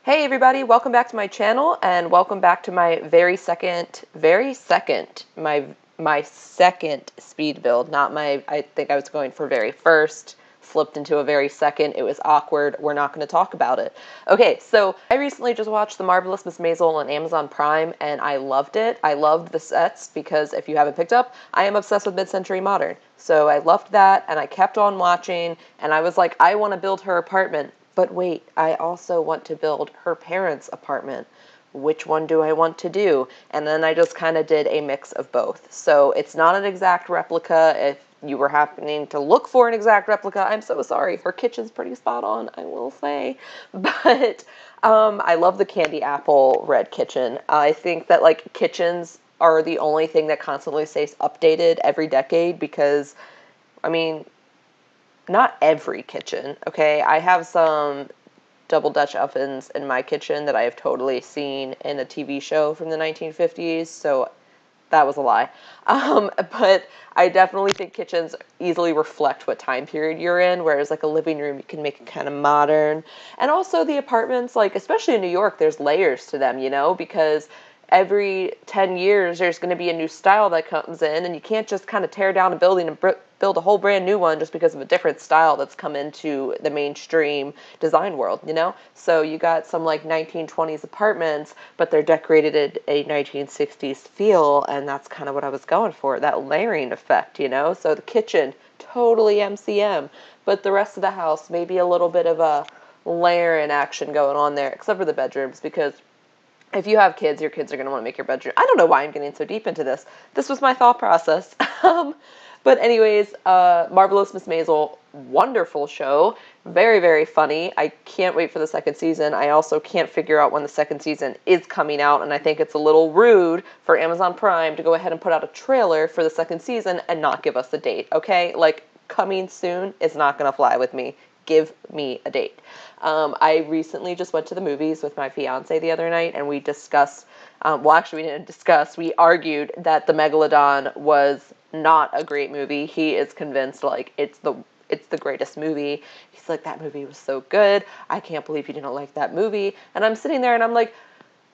Hey everybody, welcome back to my channel and welcome back to my my second speed build, not my, I think I was going for very first, slipped into a very second, it was awkward, we're not going to talk about it. Okay, so I recently just watched The Marvelous Miss Maisel on Amazon Prime and I loved it. I loved the sets because if you haven't picked up, I am obsessed with mid-century modern. So I loved that and I kept on watching and I was like, I want to build her apartment. But wait, I also want to build her parents' apartment. Which one do I want to do? And then I just kind of did a mix of both. So it's not an exact replica. If you were happening to look for an exact replica, I'm so sorry. Her kitchen's pretty spot on, I will say. But I love the candy apple red kitchen. I think that like kitchens are the only thing that constantly stays updated every decade because, I mean, not every kitchen, okay? I have some double Dutch ovens in my kitchen that I have totally seen in a TV show from the 1950s, so that was a lie. But I definitely think kitchens easily reflect what time period you're in, whereas like a living room, you can make it kind of modern. And also the apartments, like especially in New York, there's layers to them, you know, because every 10 years there's going to be a new style that comes in, and you can't just kind of tear down a building and build a whole brand new one just because of a different style that's come into the mainstream design world, you know? So you got some like 1920s apartments, but they're decorated in a 1960s feel, and that's kind of what I was going for, that layering effect, you know? So the kitchen, totally MCM, but the rest of the house, maybe a little bit of a layering action going on there, except for the bedrooms, because if you have kids, your kids are going to want to make your bedroom. I don't know why I'm getting so deep into this. This was my thought process. But anyways, Marvelous Miss Maisel, wonderful show. Very, very funny. I can't wait for the second season. I also can't figure out when the second season is coming out, and I think it's a little rude for Amazon Prime to go ahead and put out a trailer for the second season and not give us a date, okay? Like, coming soon is not going to fly with me. Give me a date. I recently just went to the movies with my fiance the other night, and we discussed, well, actually we didn't discuss, we argued that The Megalodon was not a great movie. He is convinced, like, it's the greatest movie. He's like, that movie was so good. I can't believe you didn't like that movie. And I'm sitting there and I'm like,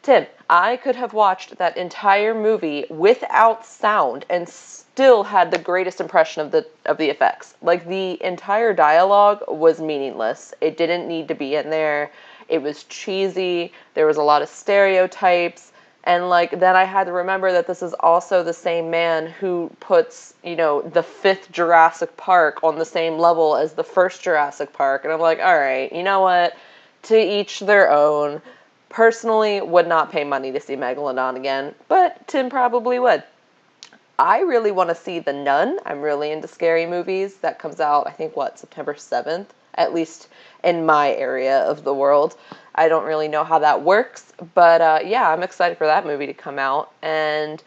Tim, I could have watched that entire movie without sound and still had the greatest impression of the effects. Like, the entire dialogue was meaningless. It didn't need to be in there. It was cheesy. There was a lot of stereotypes. And like, then I had to remember that this is also the same man who puts, you know, the fifth Jurassic Park on the same level as the first Jurassic Park. And I'm like, all right, you know what? To each their own. Personally, would not pay money to see Megalodon again, but Tim probably would. I really want to see The Nun. I'm really into scary movies. That comes out, I think, what, September 7th? At least in my area of the world. I don't really know how that works, but yeah, I'm excited for that movie to come out. And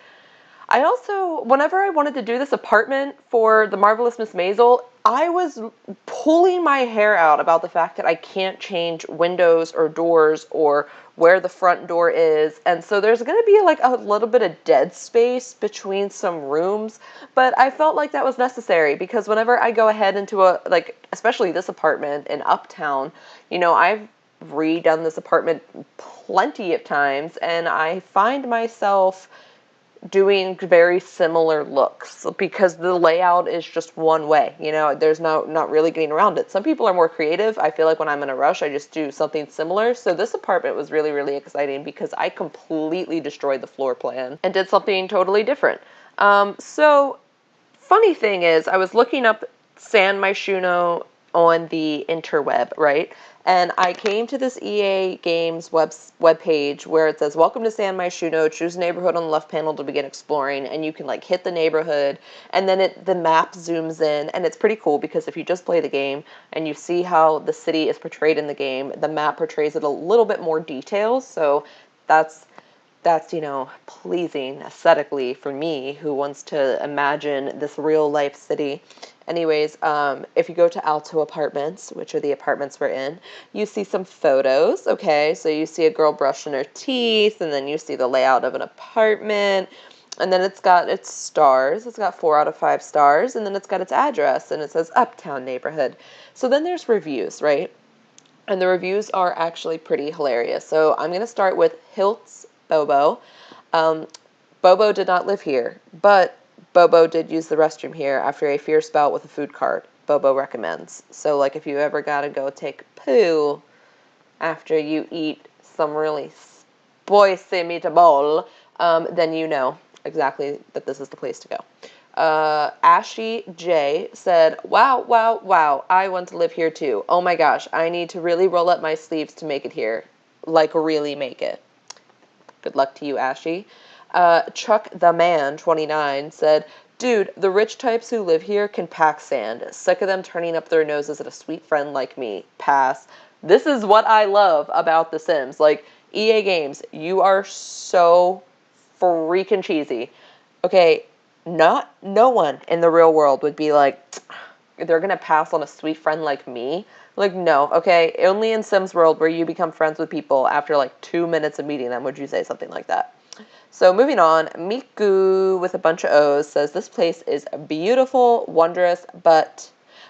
I also, whenever I wanted to do this apartment for The Marvelous Miss Maisel, I was pulling my hair out about the fact that I can't change windows or doors or where the front door is. And so there's going to be like a little bit of dead space between some rooms. But I felt like that was necessary because whenever I go ahead into a, like, especially this apartment in Uptown, you know, I've redone this apartment plenty of times and I find myself doing very similar looks because the layout is just one way, you know, there's not really getting around it. Some people are more creative. I feel like when I'm in a rush, I just do something similar. So this apartment was really, really exciting because I completely destroyed the floor plan and did something totally different. So funny thing is, I was looking up San Myshuno on the interweb, right? And I came to this EA Games webpage where it says, welcome to San Myshuno, choose a neighborhood on the left panel to begin exploring, and you can like hit the neighborhood, and then the map zooms in, and it's pretty cool because if you just play the game and you see how the city is portrayed in the game, the map portrays it a little bit more details, so that's, you know, pleasing aesthetically for me who wants to imagine this real life city. Anyways, if you go to Alto Apartments, which are the apartments we're in, you see some photos, okay? So you see a girl brushing her teeth, and then you see the layout of an apartment, and then it's got its stars. It's got 4 out of 5 stars, and then it's got its address, and it says Uptown neighborhood. So then there's reviews, right? and the reviews are actually pretty hilarious. So I'm going to start with Hiltz Bobo. Bobo did not live here, but Bobo did use the restroom here after a fierce bout with a food cart. Bobo recommends. So, like, if you ever gotta go take poo after you eat some really spicy meatball, then you know exactly that this is the place to go. Ashy J said, wow, wow, wow, I want to live here too. Oh my gosh, I need to really roll up my sleeves to make it here. Like, really make it. Good luck to you, Ashy. Chuck the Man, 29, said, dude, the rich types who live here can pack sand. Sick of them turning up their noses at a sweet friend like me. Pass. This is what I love about The Sims. Like, EA Games, you are so freaking cheesy. Okay, no one in the real world would be like, they're gonna pass on a sweet friend like me. Like, no, okay? Only in Sims World where you become friends with people after like 2 minutes of meeting them would you say something like that. So moving on, Miku with a bunch of O's says, this place is beautiful, wondrous, but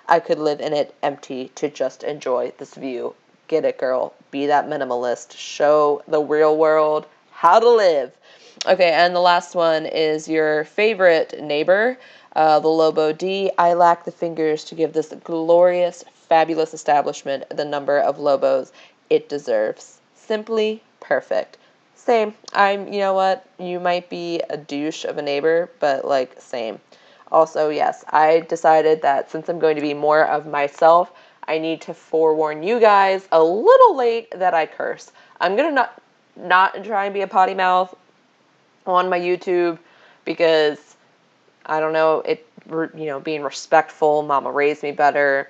I could live in it empty to just enjoy this view. Get it, girl. Be that minimalist. Show the real world how to live. Okay, and the last one is your favorite neighbor, the Lobo D. I lack the fingers to give this glorious, fabulous establishment the number of Lobos it deserves. Simply perfect. Same. You know what? You might be a douche of a neighbor, but, like, same. Also, yes, I decided that since I'm going to be more of myself, I need to forewarn you guys a little late that I curse. I'm going to not try and be a potty mouth on my YouTube because, I don't know, being respectful, mama raised me better,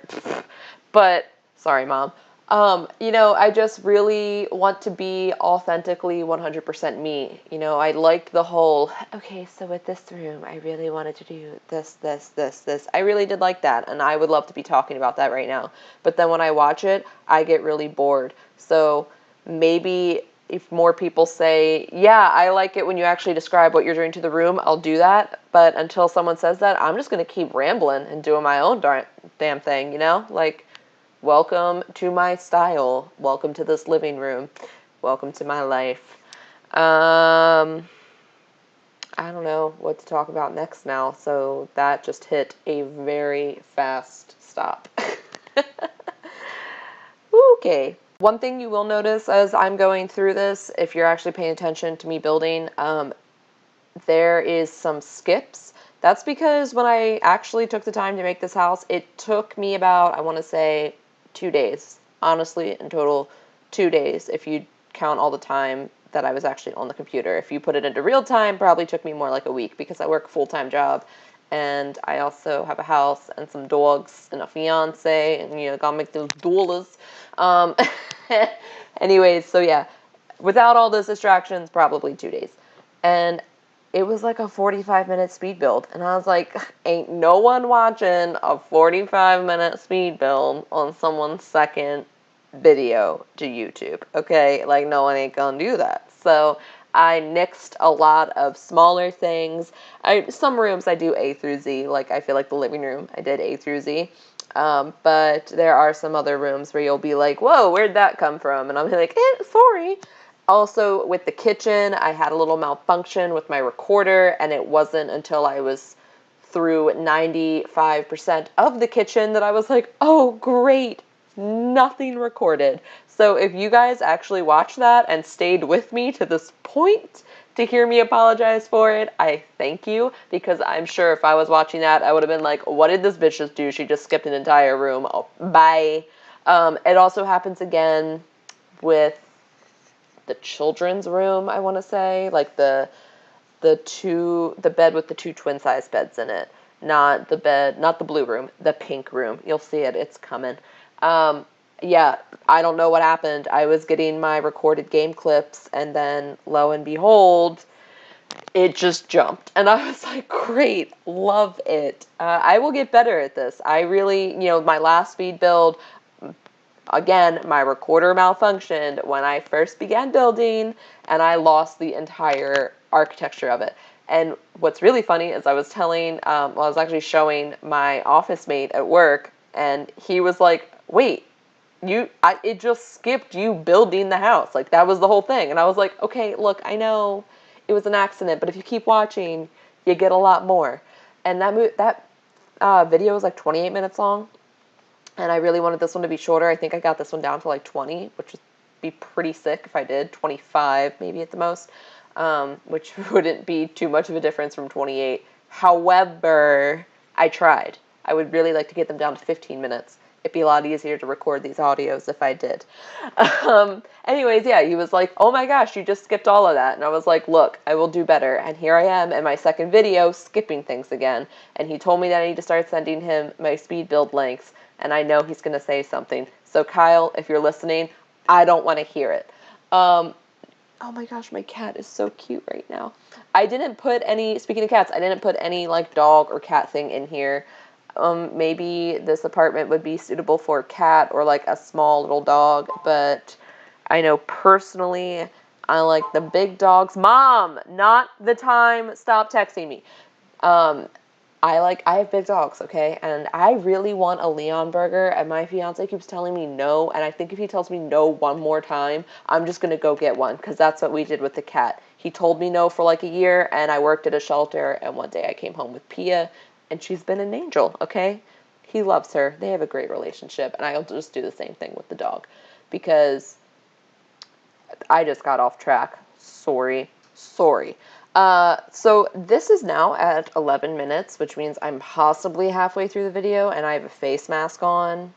but, sorry, mom. I just really want to be authentically 100% me. I liked the whole, okay, so with this room, I really wanted to do this, this, this, this. I really did like that, and I would love to be talking about that right now. But then when I watch it, I get really bored. So maybe if more people say, yeah, I like it when you actually describe what you're doing to the room, I'll do that. But until someone says that, I'm just going to keep rambling and doing my own damn thing, Like, welcome to my style. Welcome to this living room. Welcome to my life. I don't know what to talk about next now, so that just hit a very fast stop. Okay. One thing you will notice as I'm going through this, if you're actually paying attention to me building, there is some skips. That's because when I actually took the time to make this house, it took me about, I want to say, 2 days. Honestly, in total, 2 days, if you count all the time that I was actually on the computer. If you put it into real time, probably took me more like a week because I work a full-time job. And I also have a house and some dogs and a fiance, and gotta make those dollars. Anyways, so yeah, without all those distractions, probably 2 days. And it was like a 45-minute speed build. And I was like, ain't no one watching a 45-minute speed build on someone's second video to YouTube. Okay? Like, no one ain't gonna do that. So I nixed a lot of smaller things. Some rooms I do A through Z. Like, I feel like the living room, I did A through Z. But there are some other rooms where you'll be like, whoa, where'd that come from? And I'll be like, sorry. Also, with the kitchen, I had a little malfunction with my recorder, and it wasn't until I was through 95% of the kitchen that I was like, oh, great, nothing recorded. So if you guys actually watched that and stayed with me to this point to hear me apologize for it, I thank you, because I'm sure if I was watching that, I would have been like, what did this bitch just do? She just skipped an entire room. Oh, bye. It also happens again with the children's room, I want to say, like the bed with the two twin size beds in it, not the blue room, the pink room. You'll see it, it's coming. Yeah, I don't know what happened. I was getting my recorded game clips, and then lo and behold, it just jumped, and I was like, great, love it. I will get better at this. I really, my last speed build, again, my recorder malfunctioned when I first began building, and I lost the entire architecture of it. And what's really funny is I was I was actually showing my office mate at work, and he was like, wait, it just skipped you building the house. Like, that was the whole thing. And I was like, okay, look, I know it was an accident, but if you keep watching, you get a lot more. And that video was like 28 minutes long, and I really wanted this one to be shorter. I think I got this one down to like 20, which would be pretty sick if I did. 25 maybe at the most, which wouldn't be too much of a difference from 28. However, I tried. I would really like to get them down to 15 minutes. It'd be a lot easier to record these audios if I did. Anyways, yeah, he was like, oh my gosh, you just skipped all of that. And I was like, look, I will do better. And here I am in my second video skipping things again. And he told me that I need to start sending him my speed build links. And I know he's going to say something. So Kyle, if you're listening, I don't want to hear it. Oh my gosh, my cat is so cute right now. I didn't put any, speaking of cats, I didn't put any like dog or cat thing in here. Maybe this apartment would be suitable for a cat or like a small little dog, but I know personally I like the big dogs. Mom, not the time. Stop texting me. I have big dogs, okay? And I really want a Leon burger, and my fiance keeps telling me no, and I think if he tells me no one more time, I'm just gonna go get one, because that's what we did with the cat. He told me no for like a year, and I worked at a shelter, and one day I came home with Pia, and she's been an angel, okay? He loves her. They have a great relationship, and I'll just do the same thing with the dog, because I just got off track. Sorry. So this is now at 11 minutes, which means I'm possibly halfway through the video, and I have a face mask on.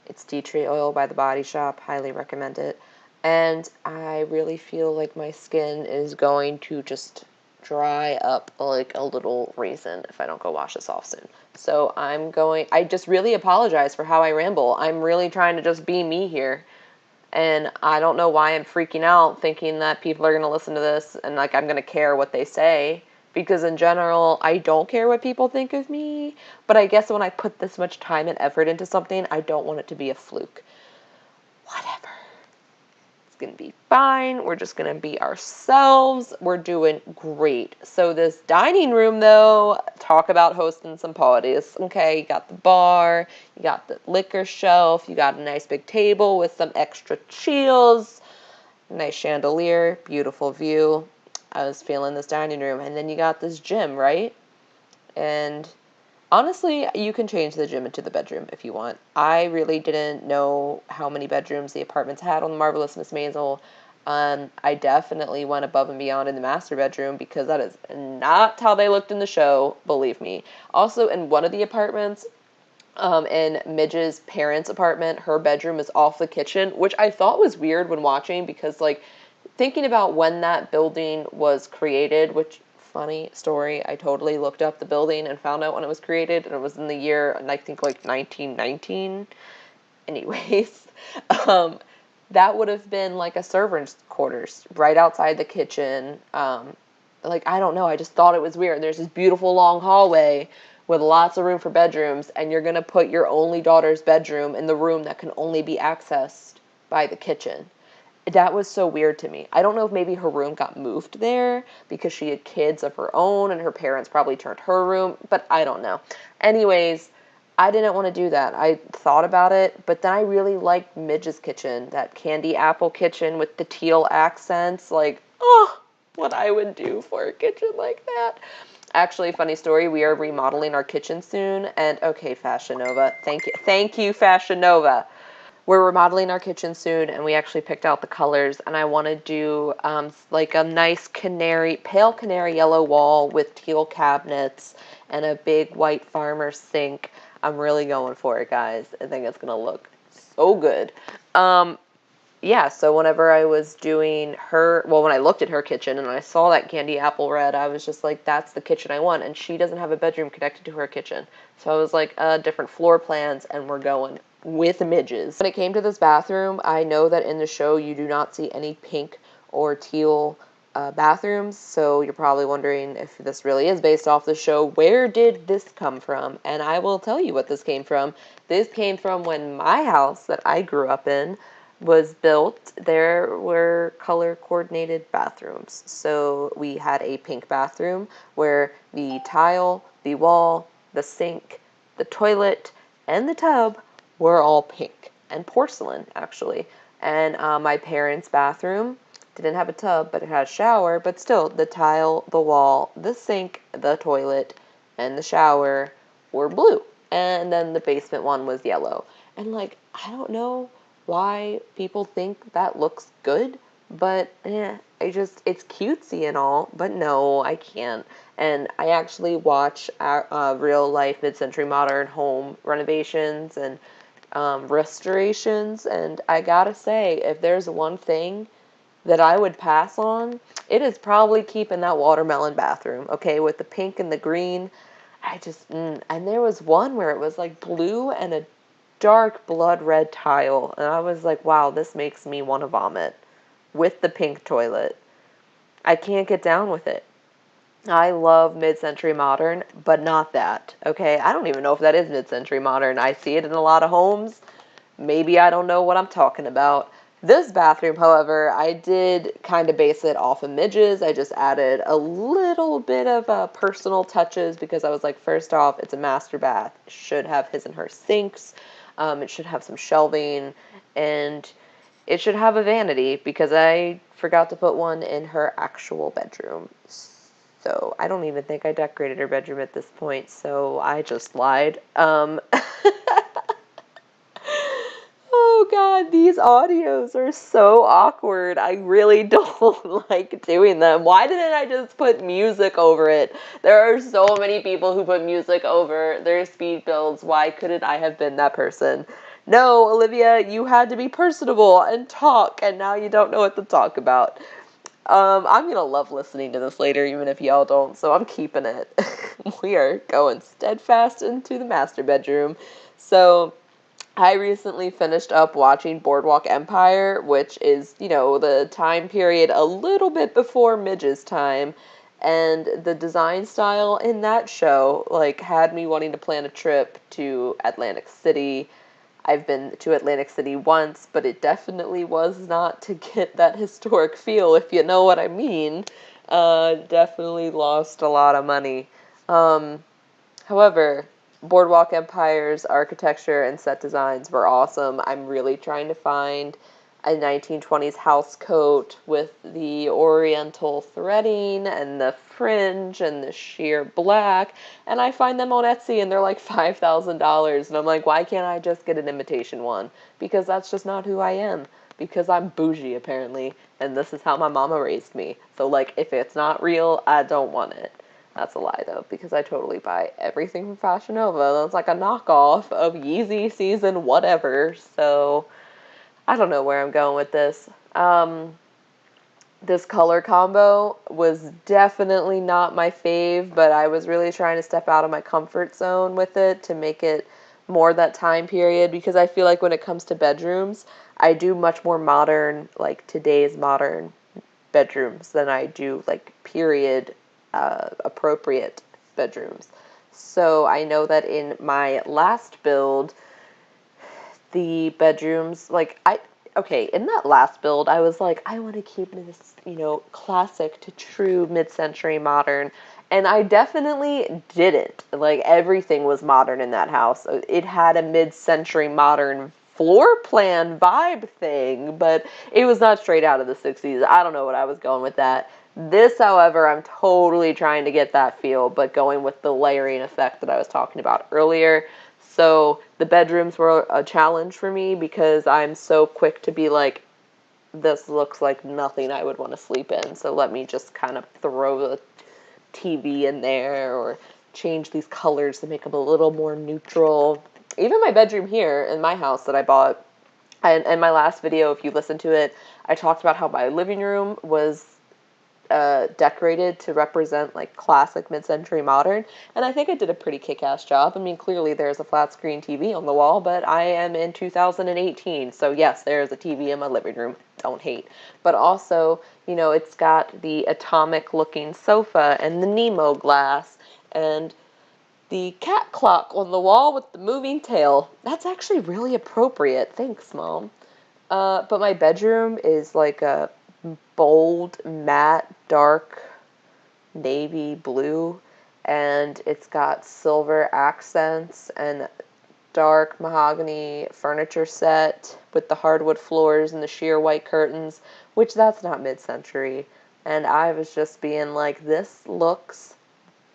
It's tea tree oil by The Body Shop. Highly recommend it. And I really feel like my skin is going to just dry up like a little raisin if I don't go wash this off soon. So I just really apologize for how I ramble. I'm really trying to just be me here. And I don't know why I'm freaking out thinking that people are going to listen to this and like I'm going to care what they say, because in general I don't care what people think of me, but I guess when I put this much time and effort into something, I don't want it to be a fluke. Whatever. It's going to be fine. We're just going to be ourselves. We're doing great. So this dining room though, talk about hosting some parties. Okay, you got the bar, you got the liquor shelf, you got a nice big table with some extra chills, nice chandelier, beautiful view. I was feeling this dining room. And then you got this gym, right? And honestly, you can change the gym into the bedroom if you want. I really didn't know how many bedrooms the apartments had on the Marvelous Miss Maisel. I definitely went above and beyond in the master bedroom because that is not how they looked in the show, believe me. Also, in one of the apartments, in Midge's parents' apartment, her bedroom is off the kitchen, which I thought was weird when watching because, like, thinking about when that building was created, which, funny story, I totally looked up the building and found out when it was created, and it was in the year, I think, like, 1919. Anyways, that would have been, like, a servant's quarters right outside the kitchen. Like, I don't know, I just thought it was weird. There's this beautiful long hallway with lots of room for bedrooms, and you're going to put your only daughter's bedroom in the room that can only be accessed by the kitchen. That was so weird to me. I don't know if maybe her room got moved there because she had kids of her own and her parents probably turned her room, but I don't know. Anyways, I didn't want to do that. I thought about it, but then I really liked Midge's kitchen, that candy apple kitchen with the teal accents. Like, oh, what I would do for a kitchen like that. Actually, funny story, we are remodeling our kitchen soon, and okay, Fashion Nova, thank you, Fashion Nova. We're remodeling our kitchen soon, and we actually picked out the colors, and I want to do like a nice pale canary yellow wall with teal cabinets and a big white farmer sink. I'm really going for it, guys. I think it's going to look so good. Yeah, so whenever I was doing when I looked at her kitchen and I saw that candy apple red, I was just like, that's the kitchen I want. And she doesn't have a bedroom connected to her kitchen. So I was like, different floor plans, and we're going with Midges. When it came to this bathroom, I know that in the show you do not see any pink or teal bathrooms, so you're probably wondering if this really is based off the show. Where did this come from? And I will tell you what this came from. This came from when my house that I grew up in was built. There were color coordinated bathrooms. So we had a pink bathroom where the tile, the wall, the sink, the toilet, and the tub were all pink. and porcelain, actually. And my parents' bathroom didn't have a tub, but it had a shower. But still, the tile, the wall, the sink, the toilet, and the shower were blue. And then the basement one was yellow. And like, I don't know why people think that looks good, but it's cutesy and all, but no, I can't. And I actually watch real life mid-century modern home renovations and restorations, and I gotta say, if there's one thing that I would pass on, it is probably keeping that watermelon bathroom, okay, with the pink and the green. And there was one where it was like blue and a dark blood red tile, and I was like, wow, this makes me want to vomit, with the pink toilet. I can't get down with it. I love mid-century modern, but not that, okay? I don't even know if that is mid-century modern. I see it in a lot of homes. Maybe I don't know what I'm talking about. This bathroom, however, I did kind of base it off of Midge's. I just added a little bit of personal touches because I was like, first off, it's a master bath. It should have his and her sinks. It should have some shelving, and it should have a vanity because I forgot to put one in her actual bedroom. So I don't even think I decorated her bedroom at this point, so I just lied. Oh God, these audios are so awkward. I really don't like doing them. Why didn't I just put music over it? There are so many people who put music over their speed builds. Why couldn't I have been that person? No, Olivia, you had to be personable and talk, and now you don't know what to talk about. I'm gonna love listening to this later, even if y'all don't, so I'm keeping it. We are going steadfast into the master bedroom. So, I recently finished up watching Boardwalk Empire, which is, the time period a little bit before Midge's time. And the design style in that show, like, had me wanting to plan a trip to Atlantic City. I've been to Atlantic City once, but it definitely was not to get that historic feel, if you know what I mean. Definitely lost a lot of money. However, Boardwalk Empire's architecture and set designs were awesome. I'm really trying to find a 1920s house coat with the oriental threading and the fringe and the sheer black, and I find them on Etsy and they're like $5,000, and I'm like, why can't I just get an imitation one? Because that's just not who I am. Because I'm bougie, apparently, and this is how my mama raised me. So, like, if it's not real, I don't want it. That's a lie, though, because I totally buy everything from Fashion Nova. That's like a knockoff of Yeezy season whatever. So, I don't know where I'm going with this. This color combo was definitely not my fave, but I was really trying to step out of my comfort zone with it to make it more that time period, because I feel like when it comes to bedrooms, I do much more modern, like today's modern bedrooms than I do like period appropriate bedrooms. So I know that in my last build, the bedrooms, okay, in that last build, I was like, I want to keep this, classic to true mid-century modern. And I definitely didn't. Like, everything was modern in that house. It had a mid-century modern floor plan vibe thing, but it was not straight out of the 60s. I don't know what I was going with that. This, however, I'm totally trying to get that feel, but going with the layering effect that I was talking about earlier. So the bedrooms were a challenge for me because I'm so quick to be like, this looks like nothing I would want to sleep in. So let me just kind of throw the TV in there or change these colors to make them a little more neutral. Even my bedroom here in my house that I bought, and in my last video, if you listen to it, I talked about how my living room was decorated to represent like classic mid-century modern, and I think I did a pretty kick-ass job. I mean, clearly there's a flat screen TV on the wall, but I am in 2018, so yes, there's a TV in my living room. Don't hate. But also, it's got the atomic looking sofa and the Nemo glass and the cat clock on the wall with the moving tail. That's actually really appropriate. Thanks, Mom. But my bedroom is like a bold, matte, dark navy blue, and it's got silver accents and dark mahogany furniture set with the hardwood floors and the sheer white curtains, which that's not mid-century. And I was just being like, this looks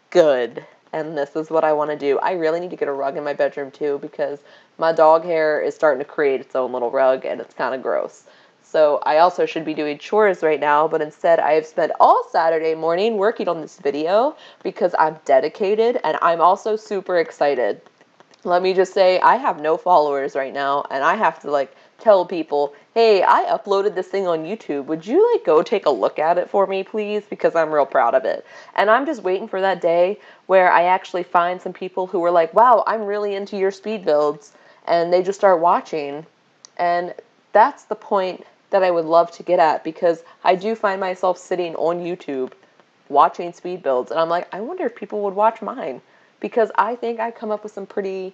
good. And this is what I want to do. I really need to get a rug in my bedroom too, because my dog hair is starting to create its own little rug and it's kind of gross. So I also should be doing chores right now, but instead I have spent all Saturday morning working on this video because I'm dedicated and I'm also super excited. Let me just say, I have no followers right now, and I have to, like, tell people, hey, I uploaded this thing on YouTube. Would you, like, go take a look at it for me, please? Because I'm real proud of it. And I'm just waiting for that day where I actually find some people who are like, wow, I'm really into your speed builds, and they just start watching. And that's the point that I would love to get at, because I do find myself sitting on YouTube watching speed builds, and I'm like, I wonder if people would watch mine. Because I think I come up with some pretty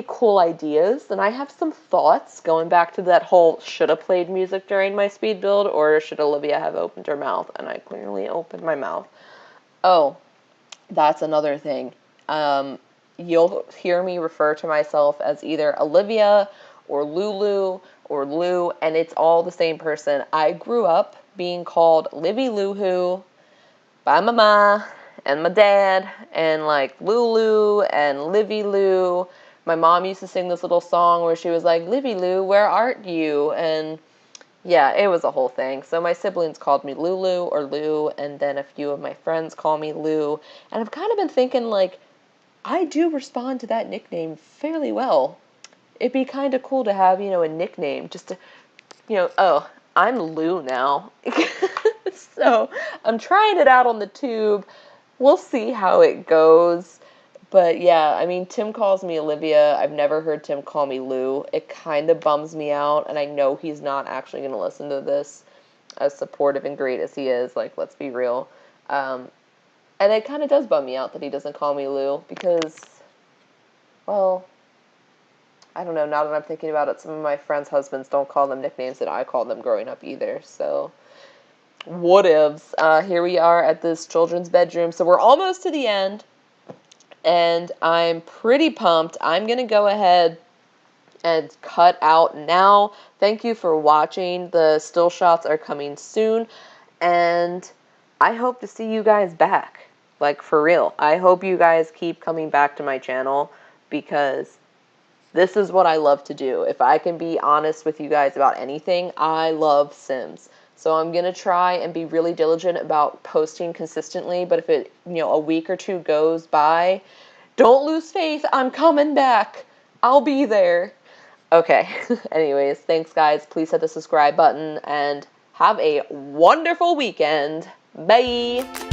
cool ideas, and I have some thoughts going back to that whole should have played music during my speed build, or should Olivia have opened her mouth, and I clearly opened my mouth. Oh, that's another thing. You'll hear me refer to myself as either Olivia or Lulu or Lou, and it's all the same person. I grew up being called Livy Lou Who by my ma and my dad, and like Lulu and Livy Lou. My mom used to sing this little song where she was like, Livy Lou, where art you? And yeah, it was a whole thing. So my siblings called me Lulu or Lou, and then a few of my friends call me Lou. And I've kind of been thinking, like, I do respond to that nickname fairly well. It'd be kind of cool to have, you know, a nickname just to, you know, oh, I'm Lou now. So I'm trying it out on the tube. We'll see how it goes. But yeah, I mean, Tim calls me Olivia. I've never heard Tim call me Lou. It kind of bums me out, and I know he's not actually going to listen to this, as supportive and great as he is. Like, let's be real. And it kind of does bum me out that he doesn't call me Lou, because, well, I don't know, now that I'm thinking about it, some of my friends' husbands don't call them nicknames that I called them growing up either, so whatevs. Here we are at this children's bedroom, so we're almost to the end, and I'm pretty pumped. I'm going to go ahead and cut out now. Thank you for watching. The still shots are coming soon, and I hope to see you guys back. Like, for real. I hope you guys keep coming back to my channel, because this is what I love to do. If I can be honest with you guys about anything, I love Sims. So I'm going to try and be really diligent about posting consistently, but if it, you know, a week or two goes by, don't lose faith. I'm coming back. I'll be there. Okay. Anyways, thanks guys. Please hit the subscribe button and have a wonderful weekend. Bye.